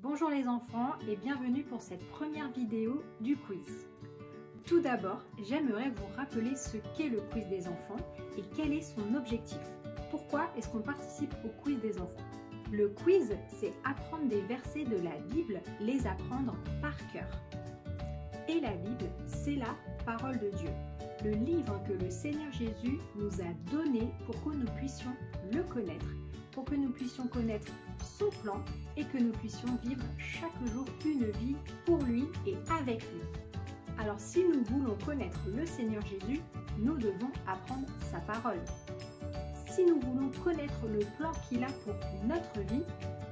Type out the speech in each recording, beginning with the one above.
Bonjour les enfants et bienvenue pour cette première vidéo du quiz. Tout d'abord, j'aimerais vous rappeler ce qu'est le quiz des enfants et quel est son objectif. Pourquoi est-ce qu'on participe au quiz des enfants? Le quiz, c'est apprendre des versets de la Bible, les apprendre par cœur. Et la Bible, c'est la parole de Dieu, le livre que le Seigneur Jésus nous a donné pour que nous puissions le connaître, pour que nous puissions connaître son plan et que nous puissions vivre chaque jour une vie pour lui et avec lui. Alors si nous voulons connaître le Seigneur Jésus, nous devons apprendre sa parole. Si nous voulons connaître le plan qu'il a pour notre vie,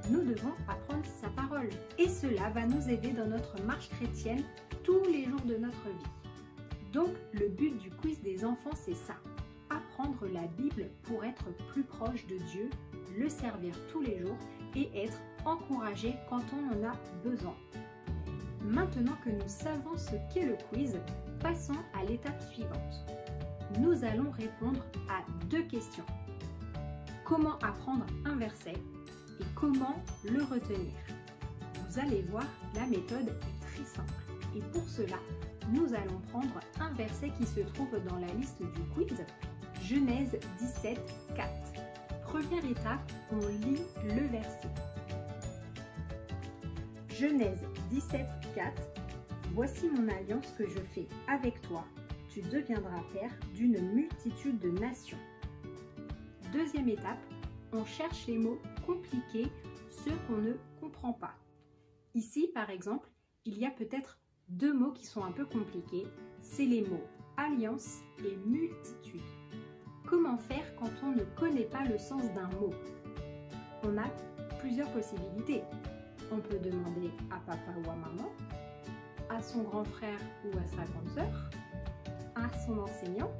nous devons apprendre sa parole. Et cela va nous aider dans notre marche chrétienne tous les jours de notre vie. Donc le but du quiz des enfants, c'est ça. Apprendre la Bible pour être plus proche de Dieu, le servir tous les jours et être encouragé quand on en a besoin. Maintenant que nous savons ce qu'est le quiz, passons à l'étape suivante. Nous allons répondre à deux questions. Comment apprendre un verset et comment le retenir? Vous allez voir, la méthode est très simple. Et pour cela, nous allons prendre un verset qui se trouve dans la liste du quiz, Genèse 17, 4. Première étape, on lit le verset. Genèse 17, 4. Voici mon alliance que je fais avec toi. Tu deviendras père d'une multitude de nations. Deuxième étape, on cherche les mots compliqués, ceux qu'on ne comprend pas. Ici, par exemple, il y a peut-être deux mots qui sont un peu compliqués. C'est les mots alliance et multitude. Comment faire quand on ne connaît pas le sens d'un mot? On a plusieurs possibilités. On peut demander à papa ou à maman, à son grand frère ou à sa grande sœur, à son enseignant,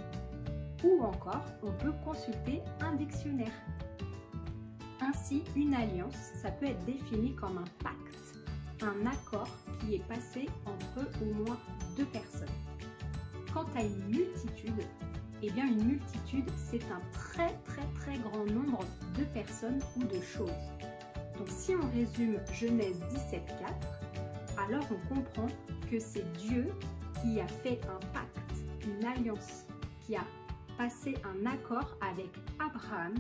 ou encore on peut consulter un dictionnaire. Ainsi, une alliance, ça peut être défini comme un pacte, un accord qui est passé entre au moins deux personnes. Quant à une multitude, eh bien une multitude, c'est un très grand nombre de personnes ou de choses. Donc si on résume Genèse 17, 4, alors on comprend que c'est Dieu qui a fait un pacte, une alliance, qui a passé un accord avec Abraham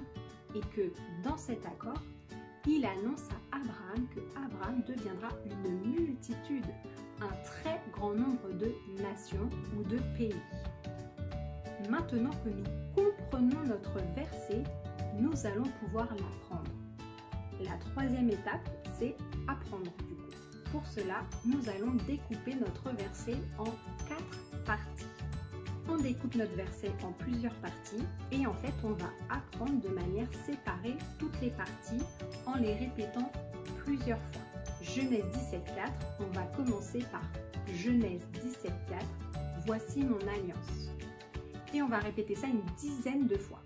et que dans cet accord, il annonce à Abraham que Abraham deviendra une multitude, un très grand nombre de nations ou de pays. Maintenant que nous comprenons notre verset, nous allons pouvoir l'apprendre. La troisième étape, c'est apprendre du coup. Pour cela, nous allons découper notre verset en 4 parties. On découpe notre verset en plusieurs parties et en fait, on va apprendre de manière séparée toutes les parties en les répétant plusieurs fois. Genèse 17, 4, on va commencer par Genèse 17, 4, voici mon alliance. Et on va répéter ça une dizaine de fois.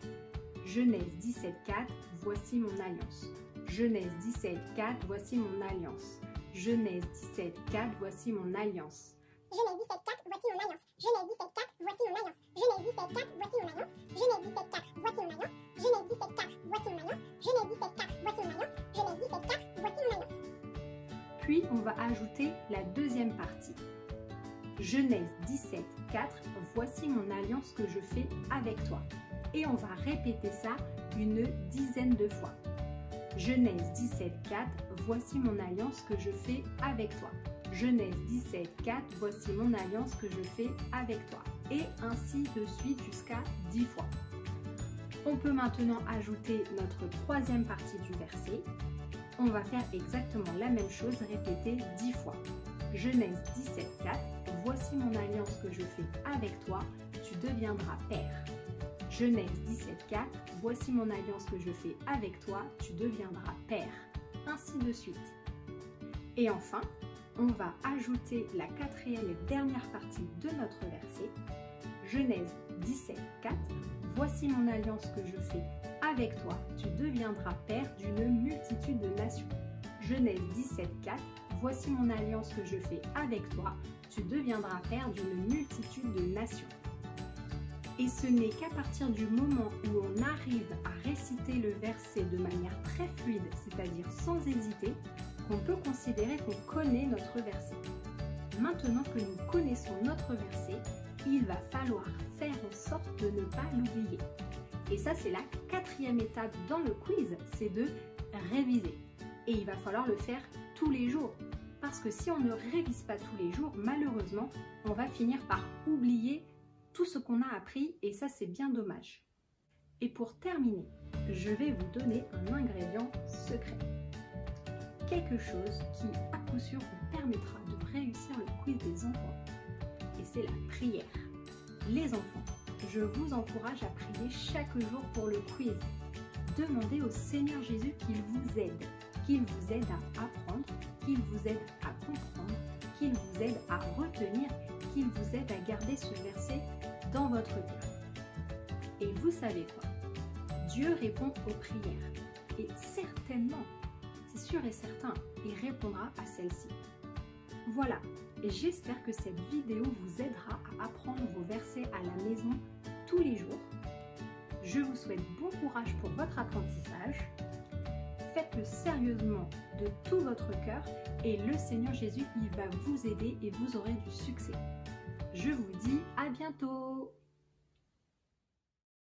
Genèse 17, 4, voici mon alliance. Genèse 17, 4, voici mon alliance. Genèse 17, 4, voici mon alliance. Genèse 17, 4, voici mon alliance. Genèse 17, 4, voici mon alliance. Genèse 17, 4, voici mon alliance. Genèse 17, 4, voici mon alliance. Genèse 17, 4, voici mon alliance. Genèse 17, 4, voici mon alliance. Genèse 17, 4, voici mon alliance. Puis on va ajouter la deuxième partie. Genèse 17, 4, voici mon alliance que je fais avec toi. Et on va répéter ça une dizaine de fois. Genèse 17, 4, voici mon alliance que je fais avec toi. Genèse 17, 4, voici mon alliance que je fais avec toi. Et ainsi de suite jusqu'à 10 fois. On peut maintenant ajouter notre troisième partie du verset. On va faire exactement la même chose, répéter 10 fois. Genèse 17, 4, voici mon alliance que je fais avec toi, tu deviendras père. Genèse 17, 4, voici mon alliance que je fais avec toi, tu deviendras père. Ainsi de suite. Et enfin, on va ajouter la quatrième et dernière partie de notre verset. Genèse 17, 4, voici mon alliance que je fais avec toi, tu deviendras père d'une multitude de nations. Genèse 17, 4, voici mon alliance que je fais avec toi, tu deviendras père d'une multitude de nations. Et ce n'est qu'à partir du moment où on arrive à réciter le verset de manière très fluide, c'est-à-dire sans hésiter, qu'on peut considérer qu'on connaît notre verset. Maintenant que nous connaissons notre verset, il va falloir faire en sorte de ne pas l'oublier. Et ça, c'est la 4e étape dans le quiz, c'est de réviser. Et il va falloir le faire tous les jours. Parce que si on ne révise pas tous les jours, malheureusement, on va finir par oublier tout ce qu'on a appris et ça, c'est bien dommage. Et pour terminer, je vais vous donner un ingrédient secret. Quelque chose qui, à coup sûr, vous permettra de réussir le quiz des enfants. Et c'est la prière. Les enfants, je vous encourage à prier chaque jour pour le quiz. Demandez au Seigneur Jésus qu'il vous aide à apprendre, qu'il vous aide à comprendre, qu'il vous aide à retenir, qu'il vous aide à garder ce verset dans votre cœur. Et vous savez quoi? Dieu répond aux prières. Et certainement, c'est sûr et certain, il répondra à celle-ci. Voilà, et j'espère que cette vidéo vous aidera à apprendre vos versets à la maison tous les jours. Je vous souhaite bon courage pour votre apprentissage. Faites-le sérieusement de tout votre cœur et le Seigneur Jésus, il va vous aider et vous aurez du succès. Je vous dis à bientôt!